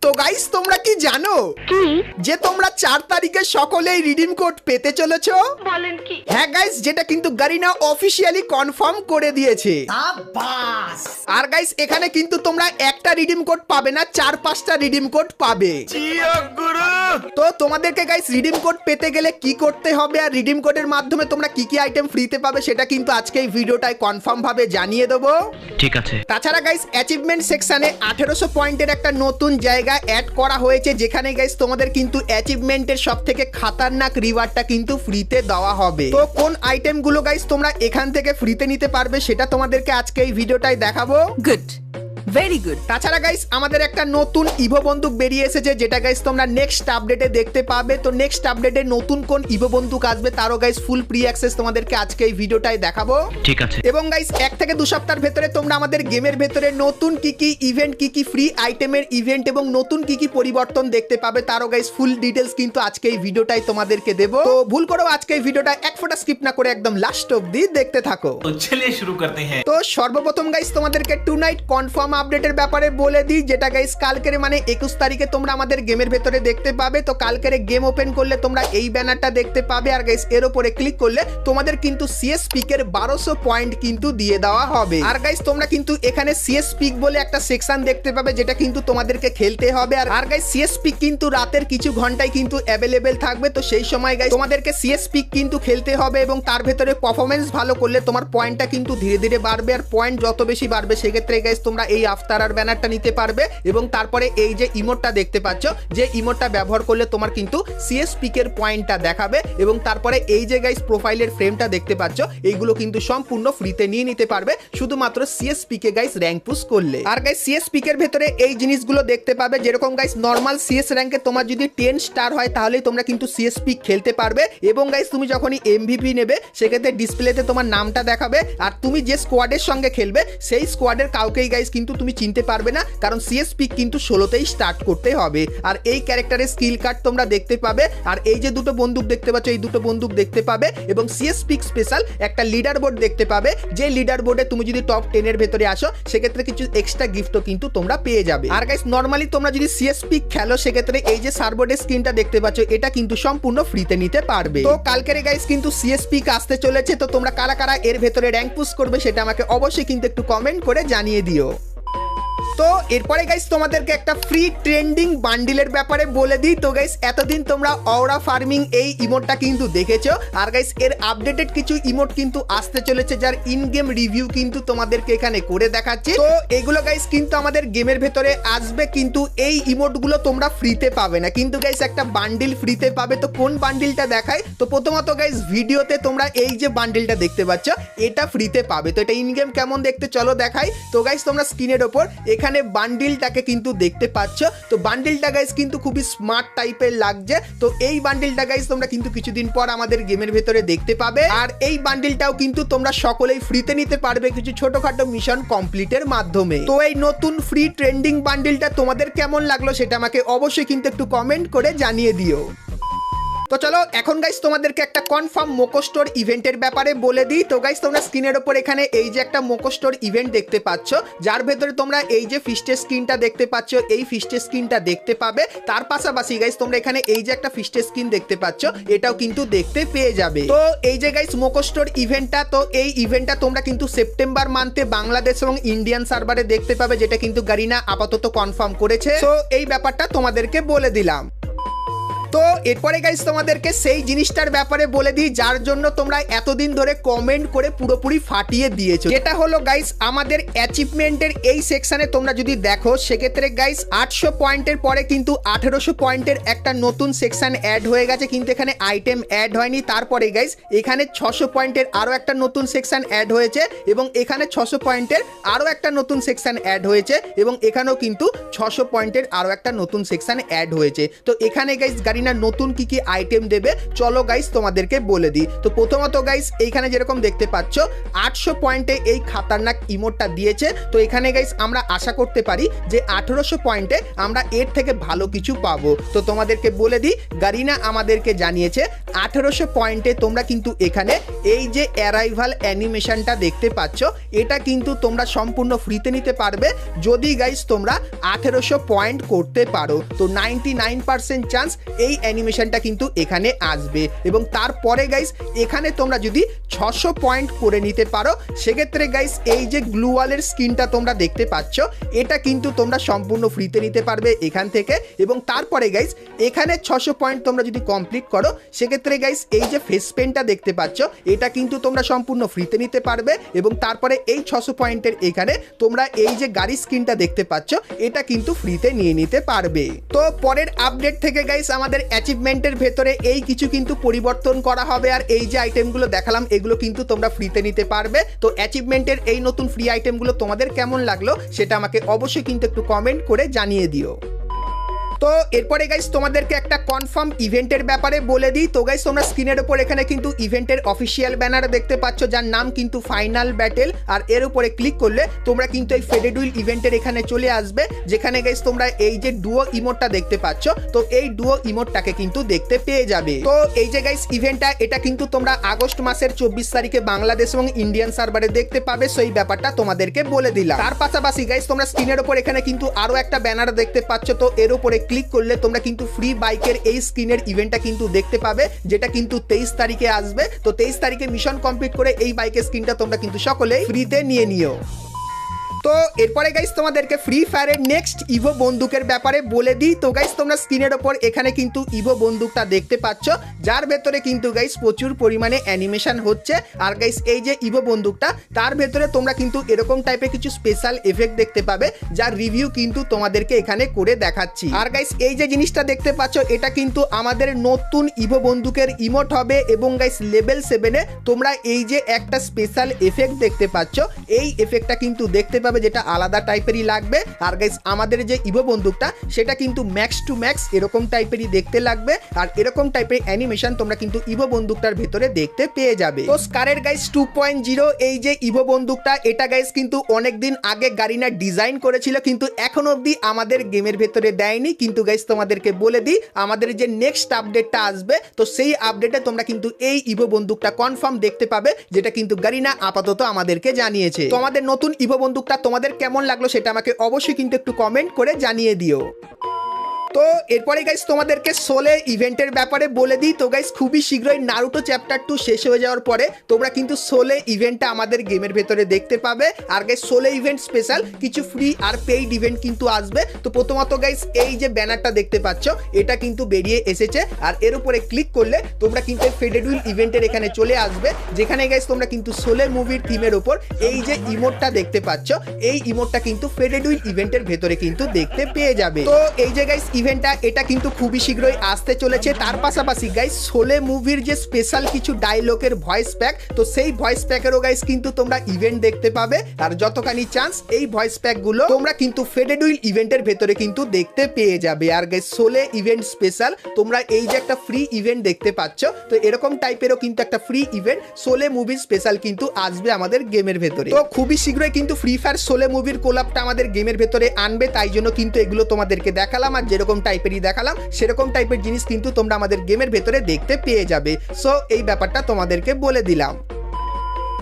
তো গাইস তোমরা কি জানো যে তোমরা 4 তারিখে সকলেই রিডিম কোড পেতে চলেছো? বলেন কি? হ্যাঁ গাইস, যেটা কিন্তু গারিনা অফিশিয়ালি কনফার্ম করে দিয়েছে। আর গাইস এখানে কিন্তু তোমরা একটা রিডিম কোড পাবে না, 4-5টা রিডিম কোড পাবে। তো তোমাদেরকে গাইস রিডিম কোড পেতে গেলে কি করতে হবে আর রিডিম কোডের মাধ্যমে তোমরা কি কি আইটেম ফ্রিতে পাবে সেটা কিন্তু আজকে এই ভিডিওটায় কনফার্ম ভাবে জানিয়ে দেবো। ঠিক আছে। তাছাড়া গাইস অ্যাচিভমেন্ট সেকশনে 1800 পয়েন্টের একটা নতুন জায়গা অ্যাড করা হয়েছে, যেখানে গাইস তোমাদের কিন্তু অ্যাচিভমেন্টের সবথেকে খাতারনাক রিওয়ার্ডটা কিন্তু ফ্রিতে দেওয়া হবে। তো কোন আইটেমগুলো গাইস তোমরা এখান থেকে ফ্রিতে নিতে পারবে সেটা তোমাদেরকে আজকে এই ভিডিওটায় দেখাবো। Good, very good. তাছাড়া গাইস আমাদের একটা নতুন ইভো বন্দুক বেরিয়ে এসেছে, যেটা গাইস তোমরা নেক্সট আপডেটে দেখতে পাবে। তো নেক্সট আপডেটে নতুন কোন ইভো বন্দুক আসবে তারও গাইস ফুল প্রি অ্যাক্সেস তোমাদেরকে আজকে এই ভিডিওটায় দেখাবো। ঠিক আছে। এবং গাইস 1 থেকে 2 সপ্তাহের ভেতরে তোমরা আমাদের গেমের ভেতরে নতুন কি কি ইভেন্ট, কি কি ফ্রি আইটেমের ইভেন্ট এবং নতুন কি কি পরিবর্তন দেখতে পাবে তারও গাইস ফুল ডিটেইলস কিন্তু আজকে এই ভিডিওটাই তোমাদেরকে দেব। তো ভুল করো আজকে এই ভিডিওটা এক ফোঁটা স্কিপ না করে একদম লাস্ট অবধি দেখতে থাকো। তো চলিয়ে শুরু করতে हैं। তো সর্বপ্রথম গাইস তোমাদেরকে টু নাইট কনফার্ম আপডেটের ব্যাপারে বলে দিই, যেটা গাইস কালকের মানে 21 তারিখে তোমরা আমাদের গেমের ভেতরে দেখতে পাবে। তো কালকের গেম ওপেন করলে তোমরা এই ব্যানারটা দেখতে পাবে, আর গাইস এর উপরে ক্লিক করলে তোমাদের কিন্তু সিএস পিকের 1200 পয়েন্ট কিন্তু দিয়ে দেওয়া হবে। আর গাইস তোমরা কিন্তু এখানে সিএস পিক বলে একটা সেকশন দেখতে পাবে, যেটা কিন্তু তোমাদেরকে খেলতে হবে। আর গাইস সিএস পিক কিন্তু রাতের কিছু ঘন্টায় কিন্তু অ্যাভেলেবেল থাকবে। তো সেই সময় গাইস তোমাদেরকে সিএস পিক কিন্তু খেলতে হবে এবং তার ভেতরে পারফরম্যান্স ভালো করলে তোমার পয়েন্টটা কিন্তু ধীরে ধীরে বাড়বে। আর পয়েন্ট যত বেশি বাড়বে সেক্ষেত্রে গাইস তোমরা এই আফতারার ব্যানারটা নিতে পারবে এবং তারপরে এই যে ইমোটটা দেখতে পাচ্ছ, যে ইমোটটা ব্যবহার করলে তোমার কিন্তু সিএস পিকের পয়েন্টটা দেখাবে এবং তারপরে এই যে গাইস প্রোফাইলের ফ্রেমটা দেখতে পাচ্ছ, এইগুলো কিন্তু সম্পূর্ণ ফ্রিতে নিয়ে নিতে পারবে শুধুমাত্র সিএস পিকে গাইস র্যাঙ্ক পুশ করলে। আর গাইস সিএস পিকের ভেতরে এই জিনিসগুলো দেখতে পাবে, যেরকম গাইস নরমাল সিএস র্যাঙ্কে তোমার যদি 10 স্টার হয় তাহলেই তোমরা কিন্তু সিএস পিক খেলতে পারবে। এবং গাইস তুমি যখনই এমভিপি নেবে সেক্ষেত্রে ডিসপ্লেতে তোমার নামটা দেখাবে, আর তুমি যে স্কোয়াডের সঙ্গে খেলবে সেই স্কোয়াডের কাউকেই গাইস কিন্তু তুমি চিনতে পারবে না, কারণ সিএস পিক কিন্তু 16তেই স্টার্ট করতে হবে। আর এই ক্যারেক্টারের স্কিল কার্ড তোমরা দেখতে পাবে, আর এই যে দুটো বন্দুক দেখতে পাচ্ছ এই দুটো বন্দুক দেখতে পাবে এবং সিএস পিক স্পেশাল একটা লিডার বোর্ড দেখতে পাবে, যে লিডার বোর্ডে তুমি যদি টপ 10 এর ভেতরে আসো সেক্ষেত্রে কিছু এক্সট্রা গিফটও কিন্তু তোমরা পেয়ে যাবে। আর গাইস নরমালি তোমরা যদি সিএস পিক খেলো সেক্ষেত্রে এই যে সার্বোর্ডের স্ক্রিনটা দেখতে পাচ্ছ এটা কিন্তু সম্পূর্ণ ফ্রিতে নিতে পারবে। তো কালকের গাইস কিন্তু সিএস পিক আসতে চলেছে, তো তোমরা কারা কারা এর ভেতরে র্যাঙ্ক পুশ করবে সেটা আমাকে অবশ্যই কিন্তু একটু কমেন্ট করে জানিয়ে দিও। তো এরপরে গাইস তোমাদেরকে একটা ফ্রি ট্রেন্ডিং বান্ডিলের ব্যাপারে বলে দিই। তো গাইস এতদিন তোমরা অওরা ফার্মিং এই ইমোটটা কিন্তু দেখেছো, আর গাইস এর আপডেটেড কিছু ইমোট কিন্তু আসতে চলেছে, যার ইন গেম রিভিউ কিন্তু তোমাদেরকে এখানে করে দেখাচ্ছি। তো এগুলো গাইস কিন্তু আমাদের গেমের ভেতরে আসবে, কিন্তু এই ইমোটগুলো তোমরা ফ্রিতে পাবে না, কিন্তু গাইস একটা বান্ডিল ফ্রিতে পাবে। তো কোন বান্ডিলটা দেখায়? তো প্রথমত গাইস ভিডিওতে তোমরা এই যে বান্ডিলটা দেখতে পাচ্ছ এটা ফ্রিতে পাবে। তো এটা ইন গেম কেমন দেখতে চলো দেখাই। তো গাইস তোমরা স্ক্রিনের ওপর এখানে বান্ডিলটাকে কিন্তু দেখতে পাচ্ছ। তো বান্ডিলটা গাইস কিন্তু খুবই স্মার্ট টাইপের লাগছে। তো এই বান্ডিলটা গাইস তোমরা কিন্তু কিছুদিন পর আমাদের গেমের ভেতরে দেখতে পাবে, আর এই বান্ডিলটাও কিন্তু তোমরা সকলেই ফ্রিতে নিতে পারবে কিছু ছোটখাটো মিশন কমপ্লিটের মাধ্যমে। তো এই নতুন ফ্রি ট্রেন্ডিং বান্ডিলটা তোমাদের কেমন লাগলো সেটা আমাকে অবশ্যই কিন্তু একটু কমেন্ট করে জানিয়ে দিও। তো চলো এখন গাইস তোমাদেরকে একটা কনফার্ম মোকো স্টোর ইভেন্টের ব্যাপারে বলে দিই। তো গাইস তোমরা স্ক্রিনের ওপর এখানে এই যে একটা মোকো স্টোর ইভেন্ট দেখতে পাচ্ছ, যার ভেতরে তোমরা এই যে ফিস্টের স্ক্রিনটা দেখতে পাচ্ছ এই ফিস্টের স্ক্রিনটা দেখতে পাবে। তার পাশাপাশি গাইস তোমরা এখানে এই যে একটা ফিস্টের স্ক্রিন দেখতে পাচ্ছ এটাও কিন্তু দেখতে পেয়ে যাবে। তো এই যে গাইস মোকো স্টোর ইভেন্টটা, তো এই ইভেন্টটা তোমরা কিন্তু সেপ্টেম্বর মান্থে বাংলাদেশ এবং ইন্ডিয়ান সার্ভারে দেখতে পাবে, যেটা কিন্তু গারিনা আপাতত কনফার্ম করেছে। তো এই ব্যাপারটা তোমাদেরকে বলে দিলাম। তো এরপরে গাইস তোমাদেরকে সেই জিনিসটার ব্যাপারে বলে দিই যার জন্য তোমরা এতদিন ধরে কমেন্ট করে পুরোপুরি ফাটিয়ে দিয়েছো, যেটা হলো গাইস আমাদের অ্যাচিভমেন্টের এই সেকশনে তোমরা যদি দেখো সেক্ষেত্রে গাইস 800 পয়েন্টের পরে কিন্তু 1800 পয়েন্টের একটা নতুন সেকশন অ্যাড হয়ে গেছে, কিন্তু এখানে আইটেম অ্যাড হয়নি। তারপরে গাইস এখানে 600 পয়েন্টের আরো একটা নতুন সেকশন অ্যাড হয়েছে এবং এখানে 600 পয়েন্টের আরো একটা নতুন সেকশন অ্যাড হয়েছে এবং এখানেও কিন্তু 600 পয়েন্টের আরো একটা নতুন সেকশন অ্যাড হয়েছে। তো এখানে গাইস গারিনা গারিনা নতুন কি কি আইটেম দেবে চলো গাইস তোমাদেরকে বলে দিই। তো প্রথমত গাইস এইখানে যেরকম দেখতে পাচ্ছ 800 পয়েন্টে এই খাতারনাক ইমোটটা দিয়েছে। তো এখানে গাইস আমরা আশা করতে পারি যে 1800 পয়েন্টে আমরা এর থেকে ভালো কিছু পাবো। তো তোমাদেরকে বলে দিই গারিনা আমাদেরকে জানিয়েছে 1800 পয়েন্টে তোমরা কিন্তু এখানে এই যে অ্যারাইভাল অ্যানিমেশনটা দেখতে পাচ্ছ এটা কিন্তু তোমরা সম্পূর্ণ ফ্রিতে নিতে পারবে যদি গাইস তোমরা 1800 পয়েন্ট করতে পারো। তো 99% চান্স এই অ্যানিমেশনটা কিন্তু এখানে আসবে এবং তারপরে গাইস এখানে তোমরা যদি 600 পয়েন্ট করে নিতে পারো সেক্ষেত্রে গাইস এই যে গ্লুওয়ালের স্কিনটা তোমরা দেখতে পাচ্ছ এটা কিন্তু তোমরা সম্পূর্ণ ফ্রিতে নিতে পারবে এখান থেকে। এবং তারপরে গাইস এখানে 600 পয়েন্ট তোমরা যদি কমপ্লিট করো সেক্ষেত্রে গাইস এই যে ফেস পেনটা দেখতে পাচ্ছ এটা কিন্তু তোমরা সম্পূর্ণ ফ্রিতে নিতে পারবে এবং তারপরে এই 600 পয়েন্টের এখানে তোমরা এই যে গাড়ি স্কিনটা দেখতে পাচ্ছ এটা কিন্তু ফ্রিতে নিয়ে নিতে পারবে। তো পরের আপডেট থেকে গাইস আমাদের অ্যাচিভমেন্টের ভেতরে এই কিছু কিন্তু পরিবর্তন করা হবে আর এই যে আইটেমগুলো দেখালাম এগুলো কিন্তু তোমরা ফ্রিতে নিতে পারবে। তো অ্যাচিভমেন্টের এই নতুন ফ্রি আইটেমগুলো তোমাদের কেমন লাগলো সেটা আমাকে অবশ্যই কিন্তু একটু কমেন্ট করে জানিয়ে দিও। তো এরপরে গাইস তোমাদেরকে একটা কনফার্ম ইভেন্টের ব্যাপারে বলে দিই। তো গাইস তোমরা স্ক্রিনের উপর এখানে কিন্তু ইভেন্টের অফিসিয়াল ব্যানার দেখতে পাচ্ছ যার নাম কিন্তু ফাইনাল ব্যাটেল আর এর উপরে ক্লিক করলে তোমরা কিন্তু এই ফেডেড হুইল ইভেন্টের এখানে চলে আসবে যেখানে গাইস তোমরা এই যে ডুও ইমোটটা দেখতে পাচ্ছ তো এই ডুও ইমোটটাকে কিন্তু দেখতে পেয়ে যাবে। তো এই যে গাইস ইভেন্টটা এটা কিন্তু তোমরা আগস্ট মাসের 24 তারিখে বাংলাদেশ এবং ইন্ডিয়ান সার্ভারে দেখতে পাবে। সেই ব্যাপারটা তোমাদেরকে বলে দিলাম। তার পাশাপাশি গাইস তোমরা স্ক্রিনের উপর এখানে কিন্তু আরো একটা ব্যানার দেখতে পাচ্ছ তো এর উপরে ক্লিক করলে তোমরা কিন্তু ফ্রি বাইকের এই স্ক্রিনের ইভেন্টটা কিন্তু দেখতে পাবে যেটা কিন্তু 23 তারিখে আসবে। তো 23 তারিখে মিশন কমপ্লিট করে এই বাইকের স্ক্রিনটা তোমরা কিন্তু সকলেই ফ্রিতে নিয়ে নিও। তো এরপরে গাইস তোমাদেরকে ফ্রি ফায়ারের নেক্সট ইভো বন্দুকের ব্যাপারে বলে দিই। তো গাইস তোমরা স্ক্রিনের ওপর এখানে কিন্তু ইভো বন্দুকটা দেখতে পাচ্ছ যার ভেতরে কিন্তু গাইস প্রচুর পরিমাণে অ্যানিমেশন হচ্ছে আর গাইস এই যে ইভো বন্দুকটা তার ভেতরে তোমরা কিন্তু এরকম টাইপের কিছু স্পেশাল এফেক্ট দেখতে পাবে যার রিভিউ কিন্তু তোমাদেরকে এখানে করে দেখাচ্ছি। আর গাইস এই যে জিনিসটা দেখতে পাচ্ছ এটা কিন্তু আমাদের নতুন ইভো বন্দুকের ইমোট হবে এবং গাইস লেভেল 7 এ তোমরা এই যে একটা স্পেশাল এফেক্ট দেখতে পাচ্ছ এই এফেক্টটা কিন্তু দেখতে পাবে যেটা আলাদা টাইপেরই লাগবে। আর গাইস আমাদের যে ইভো বন্দুকটা সেটা কিন্তু ম্যাক্স টু ম্যাক্স এরকম টাইপেরই দেখতে লাগবে আর এরকম টাইপের অ্যানিমেশন তোমরা কিন্তু ইভো বন্দুকটার ভিতরে দেখতে পেয়ে যাবে। তো স্কারের গাইস 2.0 এই যে ইভো বন্দুকটা এটা গাইস কিন্তু অনেকদিন আগে গারিনা ডিজাইন করেছিল কিন্তু এখন অবধি আমাদের গেমের ভেতরে দেয়নি। কিন্তু গাইস তোমাদেরকে বলে দিই আমাদের যে নেক্সট আপডেটটা আসবে তো সেই আপডেটে তোমরা কিন্তু এই ইভো বন্দুকটা কনফার্ম দেখতে পাবে যেটা কিন্তু গারিনা আপাতত আমাদেরকে জানিয়েছে। তো আমাদের নতুন ইভো বন্দুকটা তোমাদের কেমন লাগলো সেটা আমাকে অবশ্যই কিন্তু একটু কমেন্ট করে জানিয়ে দিও। তো এরপরে গাইস তোমাদেরকে সোলে ইভেন্টের ব্যাপারে বলে দিই। তো গাইস খুবই শীঘ্রই নারুটো চ্যাপ্টার 2 শেষ হয়ে যাওয়ার পরে তোমরা কিন্তু সোলে ইভেন্টটা আমাদের গেমের ভেতরে দেখতে পাবে আর গাইস সোলে ইভেন্ট স্পেশাল কিছু ফ্রি আর পেইড ইভেন্ট কিন্তু আসবে। তো প্রথমত গাইস এই যে ব্যানারটা দেখতে পাচ্ছ এটা কিন্তু বেরিয়ে এসেছে আর এর উপরে ক্লিক করলে তোমরা কিন্তু ফেডেড হুইল ইভেন্টের এখানে চলে আসবে যেখানে গাইস তোমরা কিন্তু সোলে মুভির থিমের উপর এই যে ইমোটটা দেখতে পাচ্ছ এই ইমোটটা কিন্তু ফেডেড হুইল ইভেন্টের ভেতরে কিন্তু দেখতে পেয়ে যাবে। তো এই যে গাইস ইভেন্টটা এটা কিন্তু খুবই শীঘ্রই আসতে চলেছে। তার পাশাপাশি গাইস শোলে মুভির যে স্পেশাল কিছু ডায়লগের ভয়েস প্যাক তো সেই ভয়েস প্যাকেরও গাইস কিন্তু তোমরা ইভেন্ট দেখতে পাবে আর যতখানি চান্স এই ভয়েস প্যাক গুলো তোমরা কিন্তু ফেডেড হুইল ইভেন্টের ভেতরে কিন্তু দেখতে পেয়ে যাবে। আর গাইস শোলে ইভেন্ট স্পেশাল তোমরা এই যে একটা ফ্রি ইভেন্ট দেখতে পাচ্ছ তো এরকম টাইপেরও কিন্তু একটা ফ্রি ইভেন্ট শোলে মুভির স্পেশাল কিন্তু আসবে আমাদের গেমের ভেতরে। তো খুবই শীঘ্রই কিন্তু ফ্রি ফায়ার শোলে মুভির কোলাপটা আমাদের গেমের ভেতরে আনবে তাই জন্য কিন্তু এগুলো তোমাদেরকে দেখালাম আর যেরকম টাইপের দেখালাম সেরকম টাইপের জিনিস কিন্তু তোমরা আমাদের গেমের ভেতরে দেখতে পেয়ে যাবে। সো এই ব্যাপারটা তোমাদেরকে বলে দিলাম।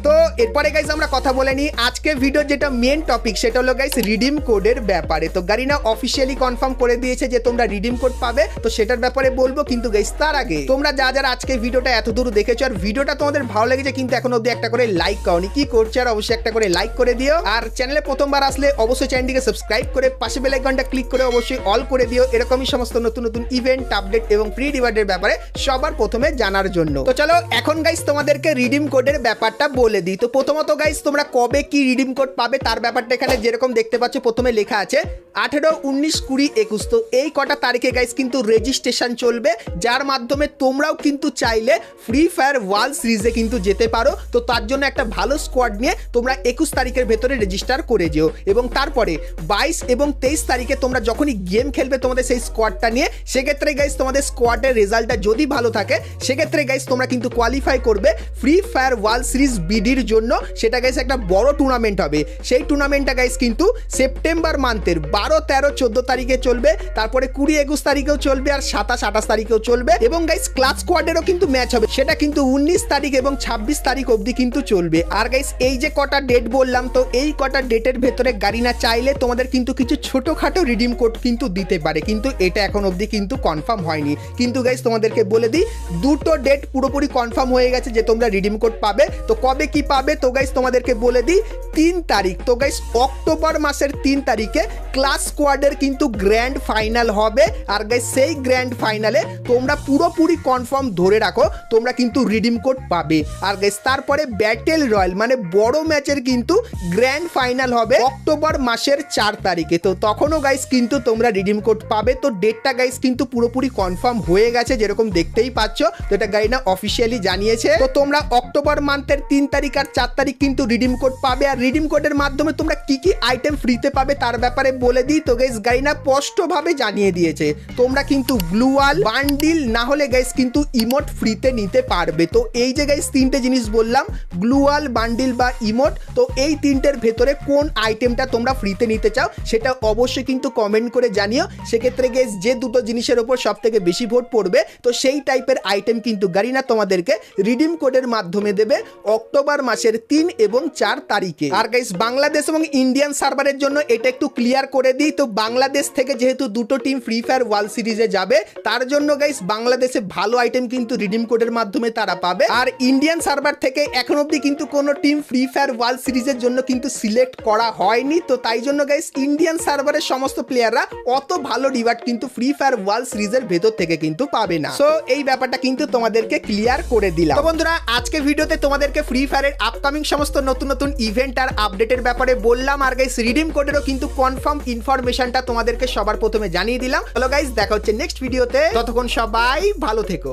তো এরপরে গাইস আমরা কথা বলে নিই আজকে ভিডিও যেটা মেন টপিক সেটা হলো গাইস রিডিম কোডের ব্যাপারে। তো গারিনা অফিসিয়ালি কনফার্ম করে দিয়েছে যে তোমরা রিডিম কোড পাবে তো সেটার ব্যাপারে বলবো কিন্তু গাইস তার আগে তোমরা যারা আজকে ভিডিওটা এত দূর দেখেছো আর ভিডিওটা তোমাদের ভালো লেগেছে কিন্তু এখন অবধি একটা করে লাইক করনি কি করছো আর অবশ্যই একটা করে লাইক করে দিও আর চ্যানেলে প্রথমবার আসলে অবশ্যই চ্যানেলটিকে সাবস্ক্রাইব করে পাশে বেল আইকনটা ক্লিক করে অবশ্যই অল করে দিও এরকমই সমস্ত নতুন নতুন ইভেন্ট আপডেট এবং ফ্রি রিওয়ার্ডের ব্যাপারে সবার প্রথমে জানার জন্য। তো চলো এখন গাইস তোমাদেরকে রিডিম কোডের ব্যাপারটা বলে বলে দিই। তো প্রথমত গাইস তোমরা কবে কি রিডিম কোড পাবে তার ব্যাপারটা এখানে যেরকম দেখতে পাচ্ছ প্রথমে লেখা আছে 18, 19, 20, 21। তো এই কটা তারিখে গাইস কিন্তু রেজিস্ট্রেশন চলবে, যার মাধ্যমে তোমরাও কিন্তু চাইলে ফ্রি ফায়ার ওয়ার্ল্ড সিরিজে কিন্তু যেতে পারো। তো তার জন্য একটা ভালো স্কোয়াড নিয়ে তোমরা 21 তারিখের ভেতরে রেজিস্টার করে যেও, এবং তারপরে 22 এবং 23 তারিখে তোমরা যখনই গেম খেলবে তোমাদের সেই স্কোয়াডটা নিয়ে, সেক্ষেত্রে গাইস তোমাদের স্কোয়াডের রেজাল্টটা যদি ভালো থাকে সেক্ষেত্রে গাইস তোমরা কিন্তু কোয়ালিফাই করবে ফ্রি ফায়ার ওয়ার্ল্ড সিরিজ বিডির জন্য। সেটা গাইস একটা বড় টুর্নামেন্ট হবে। সেই টুর্নামেন্টটা গাইস কিন্তু সেপ্টেম্বর মান্থের 12, 13, 14 তারিখে চলবে, তারপরে 20, 21 তারিখেও চলবে, আর 27, 28 তারিখেও চলবে। এবং গাইস ক্লাস স্কোয়াডেরও কিন্তু ম্যাচ হবে, সেটা কিন্তু 19 তারিখ এবং 26 তারিখ অবধি কিন্তু চলবে। আর গাইস এই যে কটা ডেট বললাম, তো এই কটা ডেটের ভেতরে গারিনা চাইলে তোমাদের কিন্তু কিছু ছোটখাটো রিডিম কোড কিন্তু দিতে পারে, কিন্তু এটা এখন অবধি কিন্তু কনফার্ম হয়নি। কিন্তু গাইস তোমাদেরকে বলে দিই, দুটো ডেট পুরোপুরি কনফার্ম হয়ে গেছে যে তোমরা রিডিম কোড পাবে। তো কবে কি পাবে তো গাইস তোমাদেরকে বলে দিই 3 তারিখ। তো গাইস অক্টোবর মাসের 3 তারিখে ক্লাস স্কোয়াডের কিন্তু গ্র্যান্ড ফাইনাল হবে। আর গাইস সেই গ্র্যান্ড ফাইনালে তোমরা পুরোপুরি কনফার্ম ধরে রাখো তোমরা কিন্তু রিডিম কোড পাবে। আর গাইস তারপরে ব্যাটেল রয়্যাল মানে বড় ম্যাচের কিন্তু গ্র্যান্ড ফাইনাল হবে অক্টোবর মাসের 4 তারিখে। তো তখনও গাইস কিন্তু তোমরা রিডিম কোড পাবে। তো ডেটটা গাইস কিন্তু পুরোপুরি কনফার্ম হয়ে গেছে, যেরকম দেখতেই পাচ্ছ। তো এটা গারিনা অফিসিয়ালি জানিয়েছে। তো তোমরা অক্টোবর মান্থের 3 তারিখ আর 4 তারিখ কিন্তু রিডিম কোড পাবে। আর রিডিম কোডের মাধ্যমে তোমরা কি কি আইটেম ফ্রিতে পাবে তার ব্যাপারে বলে দিই। তো গাইস গারিনা স্পষ্টভাবে জানিয়ে দিয়েছে তোমরা কিন্তু গ্লুয়াল বান্ডিল না হলে গাইস কিন্তু ইমোট ফ্রিতে নিতে পারবে। তো এই যে গাইস তিনটে জিনিস বললাম, গ্লুয়াল, বান্ডিল বা ইমোট, তো এই তিনটের ভেতরে কোন আইটেমটা তোমরা ফ্রিতে নিতে চাও সেটা অবশ্যই কিন্তু কমেন্ট করে জানিও। সেক্ষেত্রে গাইস যে দুটো জিনিসের উপর সব থেকে বেশি ভোট পড়বে তো সেই টাইপের আইটেম কিন্তু গারিনা তোমাদেরকে রিডিম কোডের মাধ্যমে দেবে অক্টোবর মাসের 3 এবং 4 তারিখে। আর গাইস বাংলাদেশ এবং ইন্ডিয়ান সার্ভারের জন্য এটা একটু ক্লিয়ার করে দিই। তো বাংলাদেশ থেকে যেহেতু দুটো টিম ফ্রি ফায়ার ওয়ার্ল্ড সিরিজে যাবে, তার জন্য গাইস বাংলাদেশে ভালো আইটেম কিন্তু রিডিম কোডের মাধ্যমে তারা পাবে। আর ইন্ডিয়ান সার্ভার থেকে এখন অবধি কিন্তু কোনো টিম ফ্রি ফায়ার ওয়ার্ল্ড সিরিজের জন্য কিন্তু সিলেক্ট করা হয়নি। তো তাই জন্য গাইস ইন্ডিয়ান সার্ভারের সমস্ত প্লেয়াররা অত ভালো রিওয়ার্ড কিন্তু ফ্রি ফায়ার ওয়ার্ল্ড সিরিজের ভেতর থেকে কিন্তু পাবে না। সো এই ব্যাপারটা কিন্তু তোমাদেরকে ক্লিয়ার করে দিলাম। তো বন্ধুরা আজকে ভিডিওতে তোমাদেরকে ফ্রি ফায়ারের আপকামিং সমস্ত নতুন নতুন ইভেন্ট আর আপডেটের ব্যাপারে বললাম। আর গাইস রিডিম কোডেরও কিন্তু কনফার্ম ইনফরমেশনটা তোমাদেরকে সবার প্রথমে জানিয়ে দিলাম। হ্যালো গাইস, দেখা হচ্ছে নেক্সট ভিডিওতে। ততক্ষণ সবাই ভালো থেকো।